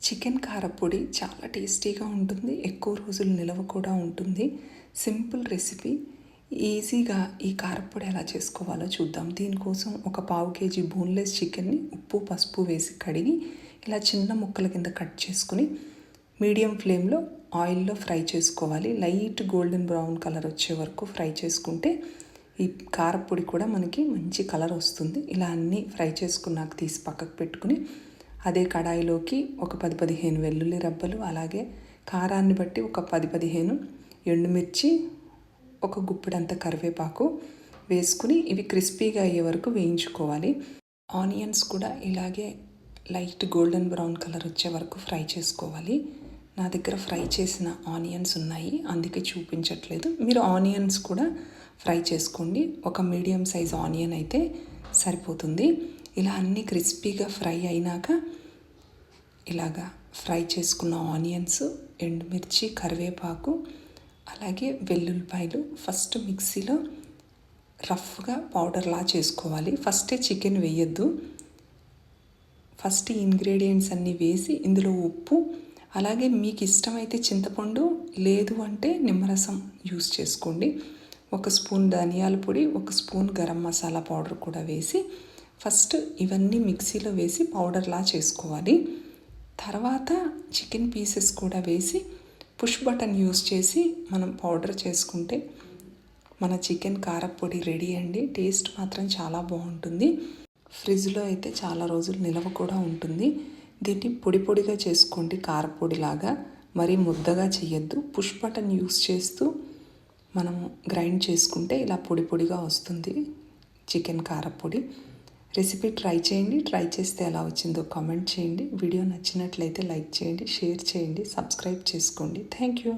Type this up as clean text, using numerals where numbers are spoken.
Chicken కారపొడి చాలా టేస్టీగా ఉంటుంది. ఎక్కువ రోజులు నిలవ కూడా ఉంటుంది. Simple recipe. ఈజీగా ఈ కారపొడి ఎలా చేసుకోవాలో చూద్దాం. దీనికోసం ఒక పావు కేజీ బోన్లెస్ చికెన్ని ఉప్పు పసుపు వేసి కడిగి ఇలా చిన్న ముక్కల కింద కట్ చేసుకుని మీడియం ఫ్లేమ్లో ఆయిల్లో ఫ్రై చేసుకోవాలి. లైట్ గోల్డెన్ బ్రౌన్ కలర్ వచ్చే వరకు ఫ్రై చేసుకుంటే ఈ కారపొడి కూడా మనకి మంచి కలర్ వస్తుంది. ఇలా అన్నీ ఫ్రై చేసుకున్నాక తీసి పక్కకు పెట్టుకుని అదే కడాయిలోకి ఒక 10-15 వెల్లుల్లి రబ్బలు, అలాగే కారాన్ని బట్టి ఒక 10-15 ఎండుమిర్చి, ఒక గుప్పెడంత కరివేపాకు వేసుకుని ఇవి క్రిస్పీగా అయ్యే వరకు వేయించుకోవాలి. ఆనియన్స్ కూడా ఇలాగే లైట్ గోల్డెన్ బ్రౌన్ కలర్ వచ్చే వరకు ఫ్రై చేసుకోవాలి. నా దగ్గర ఫ్రై చేసిన ఆనియన్స్ ఉన్నాయి, అందుకే చూపించట్లేదు. మీరు ఆనియన్స్ కూడా ఫ్రై చేసుకోండి. ఒక మీడియం సైజ్ ఆనియన్ అయితే సరిపోతుంది. ఇలా అన్నీ క్రిస్పీగా ఫ్రై అయినాక ఇలాగా ఫ్రై చేసుకున్న ఆనియన్స్, ఎండుమిర్చి, కరివేపాకు, అలాగే వెల్లుల్లిపాయలు ఫస్ట్ మిక్సీలో రఫ్గా పౌడర్లా చేసుకోవాలి. ఫస్టే చికెన్ వేయొద్దు. ఫస్ట్ ఇంగ్రీడియంట్స్ అన్నీ వేసి ఇందులో ఉప్పు, అలాగే మీకు ఇష్టమైతే చింతపండు, లేదు అంటే నిమ్మరసం యూస్ చేసుకోండి. 1 స్పూన్ ధనియాల పొడి, 1 స్పూన్ గరం మసాలా పౌడర్ కూడా వేసి ఫస్ట్ ఇవన్నీ మిక్సీలో వేసి పౌడర్లా చేసుకోవాలి. తర్వాత చికెన్ పీసెస్ కూడా వేసి పుష్ బటన్ యూస్ చేసి మనం పౌడర్ చేసుకుంటే మన చికెన్ కారపొడి రెడీ అండి. టేస్ట్ మాత్రం చాలా బాగుంటుంది. ఫ్రిడ్జ్లో అయితే చాలా రోజులు నిలవ కూడా ఉంటుంది. దీన్ని పొడి పొడిగా చేసుకోండి, కారపొడిలాగా. మరీ ముద్దగా చేయొద్దు. పుష్ బటన్ యూస్ చేస్తూ మనం గ్రైండ్ చేసుకుంటే ఇలా పొడి పొడిగా వస్తుంది చికెన్ కారపొడి. రెసిపీ ట్రై చేయండి. ట్రై చేస్తే ఎలా వచ్చిందో కామెంట్ చేయండి. వీడియో నచ్చినట్లయితే లైక్ చేయండి, షేర్ చేయండి, సబ్స్క్రైబ్ చేసుకోండి. Thank you.